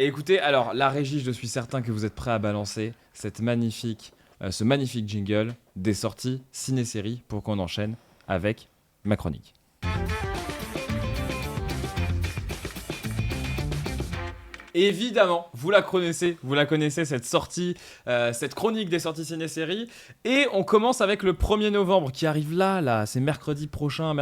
Et écoutez, alors la régie, je suis certain que vous êtes prêts à balancer ce magnifique jingle des sorties ciné-séries pour qu'on enchaîne avec ma chronique. Évidemment, vous la connaissez cette sortie, cette chronique des sorties ciné-séries. Et on commence avec le 1er novembre qui arrive là, c'est mercredi prochain,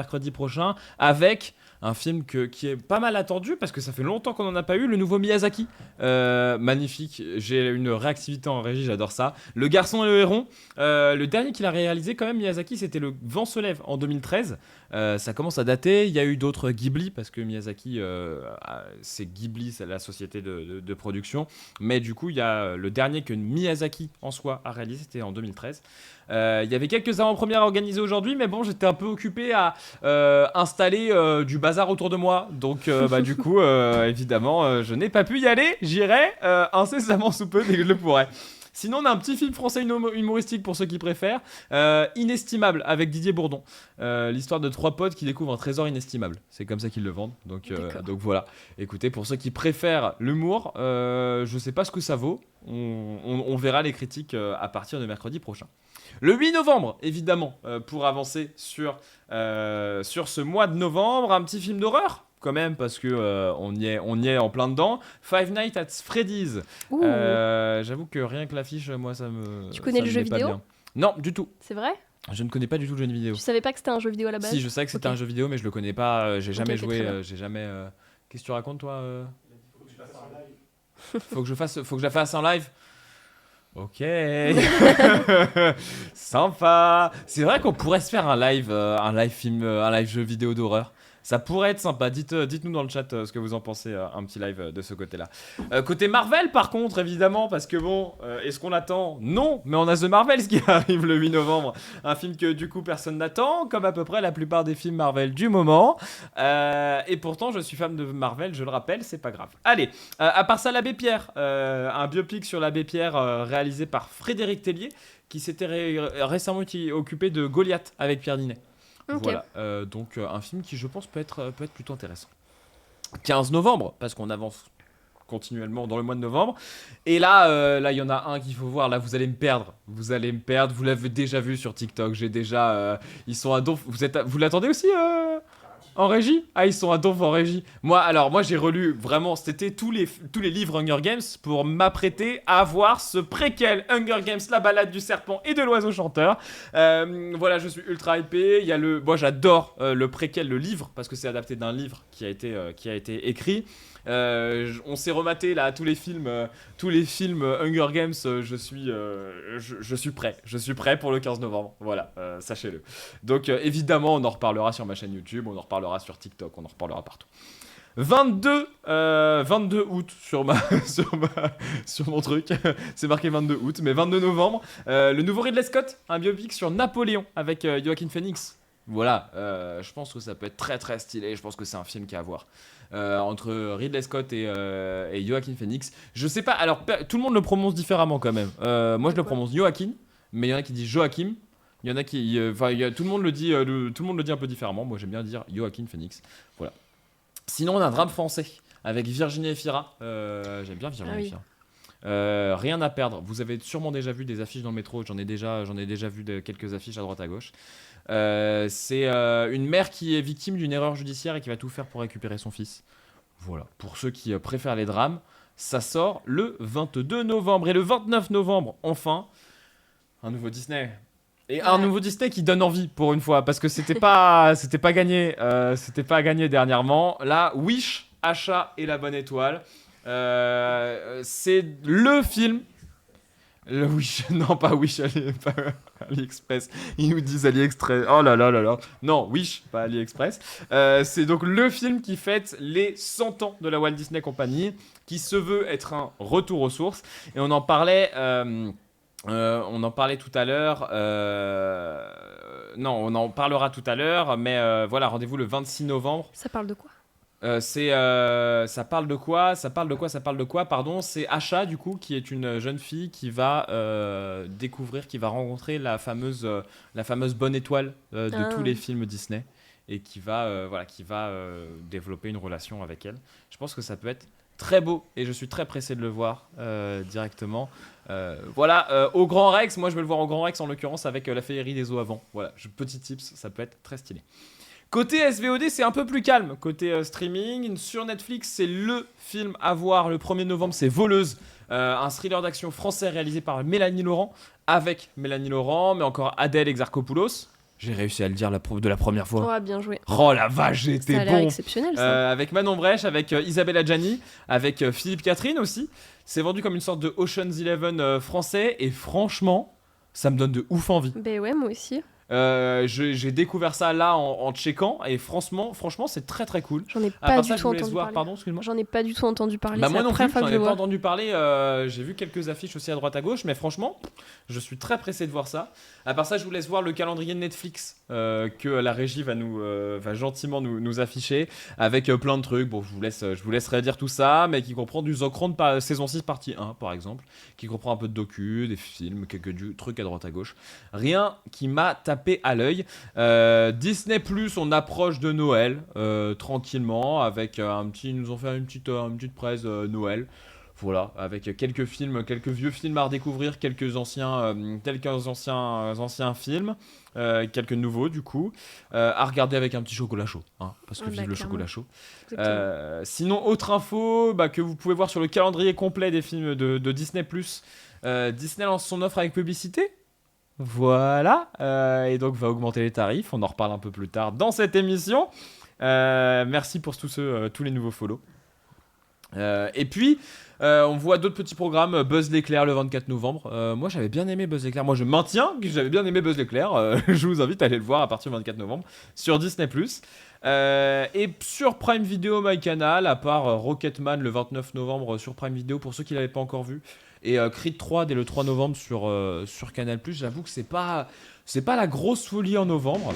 avec un film qui est pas mal attendu parce que ça fait longtemps qu'on n'en a pas eu, le nouveau Miyazaki. Magnifique, j'ai une réactivité en régie, j'adore ça. Le garçon et le héron, le dernier qu'il a réalisé quand même, Miyazaki, c'était Le Vent se lève en 2013. Ça commence à dater, il y a eu d'autres Ghibli parce que Miyazaki, c'est Ghibli, c'est la société de production. Mais du coup, il y a le dernier que Miyazaki en soi a réalisé, c'était en 2013. Il y avait quelques avant-premières organisées aujourd'hui, mais bon, j'étais un peu occupé à installer du bazar autour de moi. Donc, du coup, évidemment, je n'ai pas pu y aller. J'irai incessamment sous peu dès que je le pourrai. Sinon, on a un petit film français humoristique pour ceux qui préfèrent. Inestimable, avec Didier Bourdon. L'histoire de 3 potes qui découvrent un trésor inestimable. C'est comme ça qu'ils le vendent. Donc voilà. Écoutez, pour ceux qui préfèrent l'humour, je sais pas ce que ça vaut. On verra les critiques à partir de mercredi prochain. Le 8 novembre, évidemment, pour avancer sur ce mois de novembre, un petit film d'horreur quand même, parce que on y est en plein dedans. Five Nights at Freddy's. J'avoue que rien que l'affiche, moi, ça me... Tu connais ça le me jeu met pas vidéo bien. Non, du tout. C'est vrai ? Je ne connais pas du tout le jeu vidéo. Tu savais pas que c'était un jeu vidéo à la base ? Si, je savais que c'était un jeu vidéo, mais je le connais pas. J'ai jamais joué. très bien. J'ai jamais. Qu'est-ce que tu racontes, toi Faut que je la fasse en live. Ok. Sympa. C'est vrai qu'on pourrait se faire un live film, un live jeu vidéo d'horreur. Ça pourrait être sympa. Dites-nous dans le chat ce que vous en pensez, un petit live de ce côté-là. Côté Marvel, par contre, évidemment, parce que bon, est-ce qu'on attend ? Non, mais on a The Marvels qui arrive le 8 novembre. Un film que du coup personne n'attend, comme à peu près la plupart des films Marvel du moment. Et pourtant, je suis fan de Marvel, je le rappelle, c'est pas grave. Allez, à part ça, l'Abbé Pierre. Un biopic sur l'Abbé Pierre réalisé par Frédéric Tellier, qui s'était récemment occupé de Goliath avec Pierre Ninet. Okay. Voilà, donc un film qui je pense peut être plutôt intéressant. 15 novembre, parce qu'on avance continuellement dans le mois de novembre. Et là, il y en a un qu'il faut voir. Là, vous allez me perdre. Vous l'avez déjà vu sur TikTok. Ils sont à donf. Vous l'attendez aussi en régie ? Ah, ils sont à donf en régie. Moi, j'ai relu vraiment, c'était tous les livres Hunger Games pour m'apprêter à voir ce préquel Hunger Games, la balade du serpent et de l'oiseau chanteur. Voilà, je suis ultra hypé. Moi, j'adore le préquel, le livre, parce que c'est adapté d'un livre qui a été écrit. On s'est rematé là tous les films Hunger Games. Je suis prêt pour le 15 novembre. Voilà, sachez-le. Donc évidemment, on en reparlera sur ma chaîne YouTube, on en reparlera sur TikTok, on en reparlera partout. 22 août sur mon truc, c'est marqué 22 août, mais 22 novembre, le nouveau Ridley Scott, un biopic sur Napoléon avec Joaquin Phoenix. Voilà, je pense que ça peut être très très stylé, je pense que c'est un film qui a à voir. Entre Ridley Scott et Joaquin Phoenix. Je sais pas, alors tout le monde le prononce différemment quand même. Moi je le prononce Joaquin, mais il y en a qui disent Joachim. Il y en a qui, tout le monde le dit un peu différemment. Moi j'aime bien dire Joaquin Phoenix. Voilà. Sinon on a un drame français avec Virginie Efira. J'aime bien Virginie Efira. Rien à perdre. Vous avez sûrement déjà vu des affiches dans le métro. J'en ai déjà vu quelques affiches à droite à gauche. C'est une mère qui est victime d'une erreur judiciaire et qui va tout faire pour récupérer son fils. Voilà, pour ceux qui préfèrent les drames, ça sort le 22 novembre. Et le 29 novembre, enfin, un nouveau Disney. Et un nouveau Disney qui donne envie pour une fois, parce que c'était pas gagné dernièrement. Là, Wish, Achat et la bonne étoile. C'est le film. Le Wish, non pas Wish, pas AliExpress. Ils nous disent AliExpress. Oh là là là là. Non, Wish, pas AliExpress. C'est donc le film qui fête les 100 ans de la Walt Disney Company, qui se veut être un retour aux sources. Et on en parlait tout à l'heure. Non, on en parlera tout à l'heure. Mais voilà, rendez-vous le 26 novembre. Ça parle de quoi ? Ça parle de quoi, pardon. C'est Asha, du coup, qui est une jeune fille qui va qui va rencontrer la fameuse bonne étoile de tous les films Disney et qui va développer une relation avec elle. Je pense que ça peut être très beau et je suis très pressé de le voir directement. Voilà, au Grand Rex, moi je vais le voir au Grand Rex en l'occurrence avec la féerie des eaux avant. Voilà, petit tips, ça peut être très stylé. Côté SVOD, c'est un peu plus calme. Côté streaming, sur Netflix, c'est le film à voir le 1er novembre, c'est Voleuse, un thriller d'action français réalisé par Mélanie Laurent, avec Mélanie Laurent, mais encore Adèle Exarchopoulos. J'ai réussi à le dire de la première fois. Oh, bien joué. Oh la vache, j'étais Ça a l'air bon. exceptionnel, ça. Avec Manon Brèche, avec Isabelle Adjani, avec Philippe Catherine aussi. C'est vendu comme une sorte de Ocean's Eleven français, et franchement, ça me donne de ouf envie. Ben ouais, moi aussi. J'ai découvert ça là en checkant et franchement c'est très très cool. J'en ai À pas part du ça, tout je vous laisse entendu voir. parler. Pardon, excuse-moi. J'en ai pas du tout entendu parler. Bah c'est moi la non plus, première fois j'en que ai je pas vois. entendu parler. J'ai vu quelques affiches aussi à droite à gauche, mais franchement, je suis très pressé de voir ça. À part ça, je vous laisse voir le calendrier de Netflix que la régie va gentiment nous afficher avec plein de trucs. Bon, je vous laisserai dire tout ça, mais qui comprend du The Crown saison 6 partie 1 par exemple, qui comprend un peu de docu, des films, quelques trucs à droite à gauche. Rien qui m'a tapé à l'œil. Disney Plus, on approche de Noël tranquillement avec ils nous ont fait une petite presse Noël. Voilà, avec quelques vieux films à redécouvrir, quelques anciens films, quelques nouveaux du coup, à regarder avec un petit chocolat chaud, hein, parce que vive le chocolat chaud. Sinon, autre info que vous pouvez voir sur le calendrier complet des films de Disney+, Disney lance son offre avec publicité. Voilà, et donc va augmenter les tarifs, on en reparle un peu plus tard dans cette émission. Merci pour tous les nouveaux follow. Et puis, on voit d'autres petits programmes, Buzz l'éclair le 24 novembre. Moi j'avais bien aimé Buzz l'éclair, moi je maintiens que j'avais bien aimé Buzz l'éclair. Je vous invite à aller le voir à partir du 24 novembre sur Disney+. Et sur Prime Video, MyCanal, à part Rocketman le 29 novembre sur Prime Video, pour ceux qui ne l'avaient pas encore vu. Et Creed 3 dès le 3 novembre sur Canal+. J'avoue que c'est pas la grosse folie en novembre.